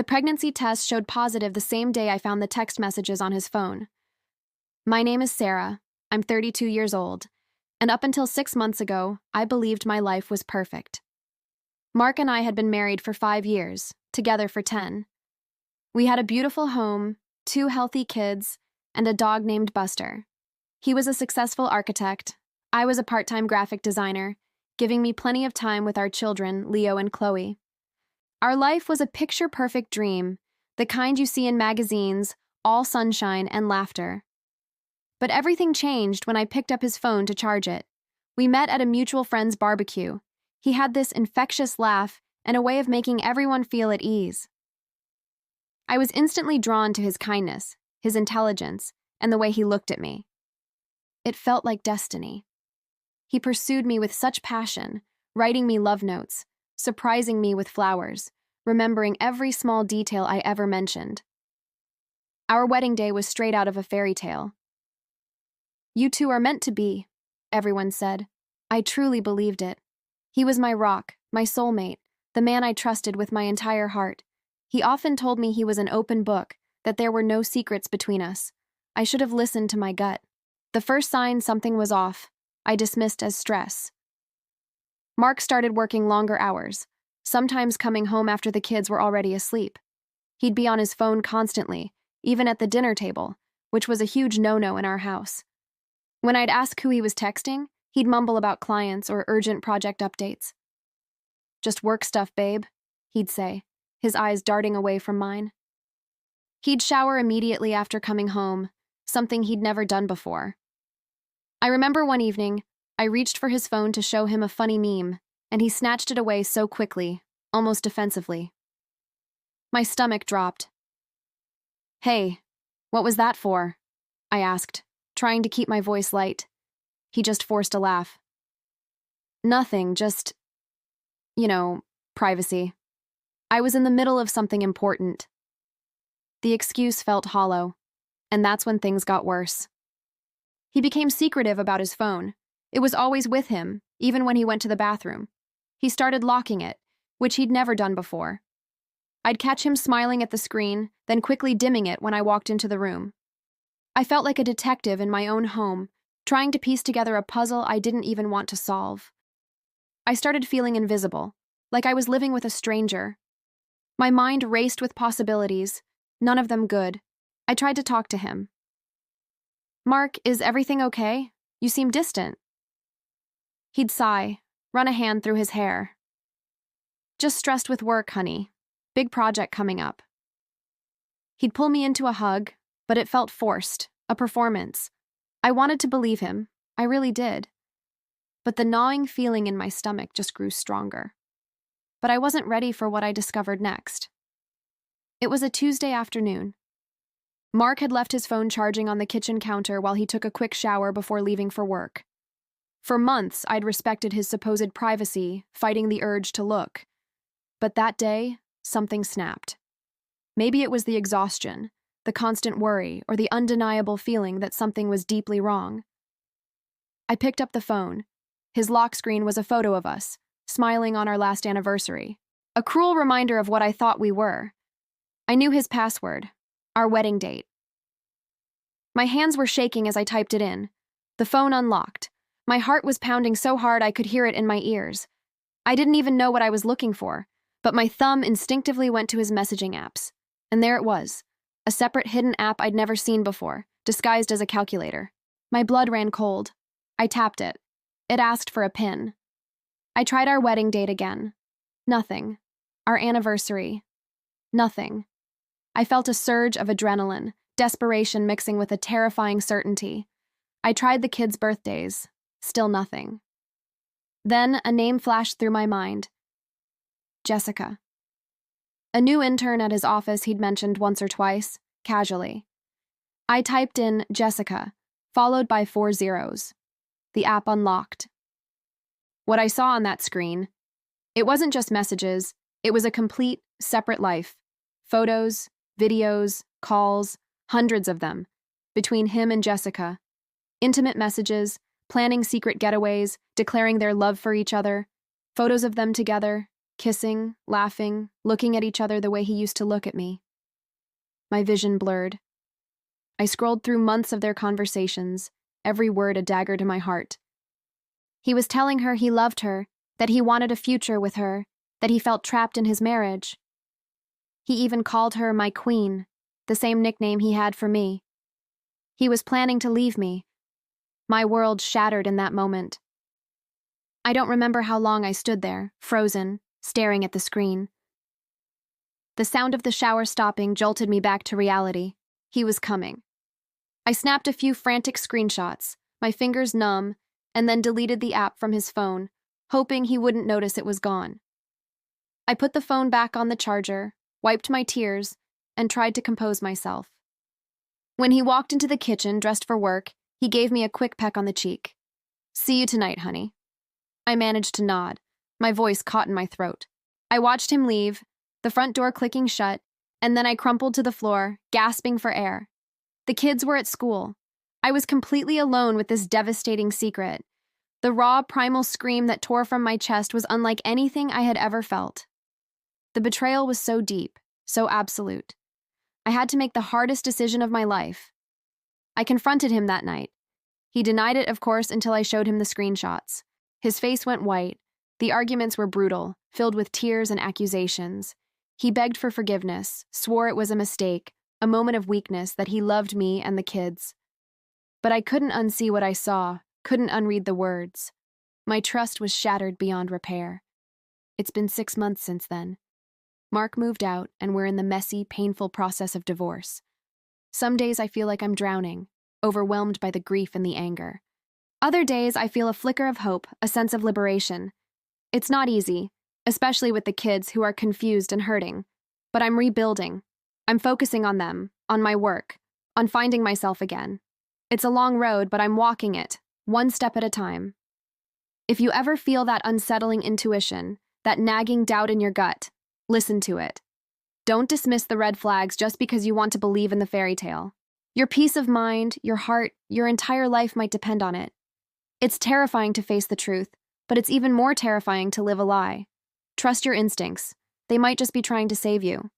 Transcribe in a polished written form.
The pregnancy test showed positive the same day I found the text messages on his phone. My name is Sarah. I'm 32 years old, and up until 6 months ago, I believed my life was perfect. Mark and I had been married for 5 years, together for 10. We had a beautiful home, 2 healthy kids, and a dog named Buster. He was a successful architect. I was a part-time graphic designer, giving me plenty of time with our children, Leo and Chloe. Our life was a picture-perfect dream, the kind you see in magazines, all sunshine and laughter. But everything changed when I picked up his phone to charge it. We met at a mutual friend's barbecue. He had this infectious laugh and a way of making everyone feel at ease. I was instantly drawn to his kindness, his intelligence, and the way he looked at me. It felt like destiny. He pursued me with such passion, writing me love notes, surprising me with flowers, remembering every small detail I ever mentioned. Our wedding day was straight out of a fairy tale. "You two are meant to be," everyone said. I truly believed it. He was my rock, my soulmate, the man I trusted with my entire heart. He often told me he was an open book, that there were no secrets between us. I should have listened to my gut. The first sign something was off, I dismissed as stress. Mark started working longer hours, sometimes coming home after the kids were already asleep. He'd be on his phone constantly, even at the dinner table, which was a huge no-no in our house. When I'd ask who he was texting, he'd mumble about clients or urgent project updates. "Just work stuff, babe," he'd say, his eyes darting away from mine. He'd shower immediately after coming home, something he'd never done before. I remember one evening, I reached for his phone to show him a funny meme, and he snatched it away so quickly, almost defensively. My stomach dropped. "Hey, what was that for?" I asked, trying to keep my voice light. He just forced a laugh. "Nothing, just, privacy. I was in the middle of something important." The excuse felt hollow, and that's when things got worse. He became secretive about his phone. It was always with him, even when he went to the bathroom. He started locking it, which he'd never done before. I'd catch him smiling at the screen, then quickly dimming it when I walked into the room. I felt like a detective in my own home, trying to piece together a puzzle I didn't even want to solve. I started feeling invisible, like I was living with a stranger. My mind raced with possibilities, none of them good. I tried to talk to him. "Mark, is everything okay? You seem distant." He'd sigh, run a hand through his hair. "Just stressed with work, honey. Big project coming up." He'd pull me into a hug, but it felt forced, a performance. I wanted to believe him, I really did. But the gnawing feeling in my stomach just grew stronger. But I wasn't ready for what I discovered next. It was a Tuesday afternoon. Mark had left his phone charging on the kitchen counter while he took a quick shower before leaving for work. For months, I'd respected his supposed privacy, fighting the urge to look. But that day, something snapped. Maybe it was the exhaustion, the constant worry, or the undeniable feeling that something was deeply wrong. I picked up the phone. His lock screen was a photo of us, smiling on our last anniversary. A cruel reminder of what I thought we were. I knew his password, our wedding date. My hands were shaking as I typed it in. The phone unlocked. My heart was pounding so hard I could hear it in my ears. I didn't even know what I was looking for, but my thumb instinctively went to his messaging apps. And there it was, a separate hidden app I'd never seen before, disguised as a calculator. My blood ran cold. I tapped it. It asked for a PIN. I tried our wedding date again. Nothing. Our anniversary. Nothing. I felt a surge of adrenaline, desperation mixing with a terrifying certainty. I tried the kids' birthdays. Still nothing. Then a name flashed through my mind. Jessica. A new intern at his office he'd mentioned once or twice, casually. I typed in Jessica, followed by 4 zeros. The app unlocked. What I saw on that screen, it wasn't just messages, it was a complete, separate life. Photos, videos, calls, hundreds of them, between him and Jessica. Intimate messages, planning secret getaways, declaring their love for each other, photos of them together, kissing, laughing, looking at each other the way he used to look at me. My vision blurred. I scrolled through months of their conversations, every word a dagger to my heart. He was telling her he loved her, that he wanted a future with her, that he felt trapped in his marriage. He even called her my queen, the same nickname he had for me. He was planning to leave me. My world shattered in that moment. I don't remember how long I stood there, frozen, staring at the screen. The sound of the shower stopping jolted me back to reality. He was coming. I snapped a few frantic screenshots, my fingers numb, and then deleted the app from his phone, hoping he wouldn't notice it was gone. I put the phone back on the charger, wiped my tears, and tried to compose myself. When he walked into the kitchen dressed for work, he gave me a quick peck on the cheek. "See you tonight, honey." I managed to nod, my voice caught in my throat. I watched him leave, the front door clicking shut, and then I crumpled to the floor, gasping for air. The kids were at school. I was completely alone with this devastating secret. The raw, primal scream that tore from my chest was unlike anything I had ever felt. The betrayal was so deep, so absolute. I had to make the hardest decision of my life. I confronted him that night. He denied it, of course, until I showed him the screenshots. His face went white. The arguments were brutal, filled with tears and accusations. He begged for forgiveness, swore it was a mistake, a moment of weakness, that he loved me and the kids. But I couldn't unsee what I saw, couldn't unread the words. My trust was shattered beyond repair. It's been 6 months since then. Mark moved out, and we're in the messy, painful process of divorce. Some days I feel like I'm drowning, overwhelmed by the grief and the anger. Other days I feel a flicker of hope, a sense of liberation. It's not easy, especially with the kids who are confused and hurting. But I'm rebuilding. I'm focusing on them, on my work, on finding myself again. It's a long road, but I'm walking it, one step at a time. If you ever feel that unsettling intuition, that nagging doubt in your gut, listen to it. Don't dismiss the red flags just because you want to believe in the fairy tale. Your peace of mind, your heart, your entire life might depend on it. It's terrifying to face the truth, but it's even more terrifying to live a lie. Trust your instincts. They might just be trying to save you.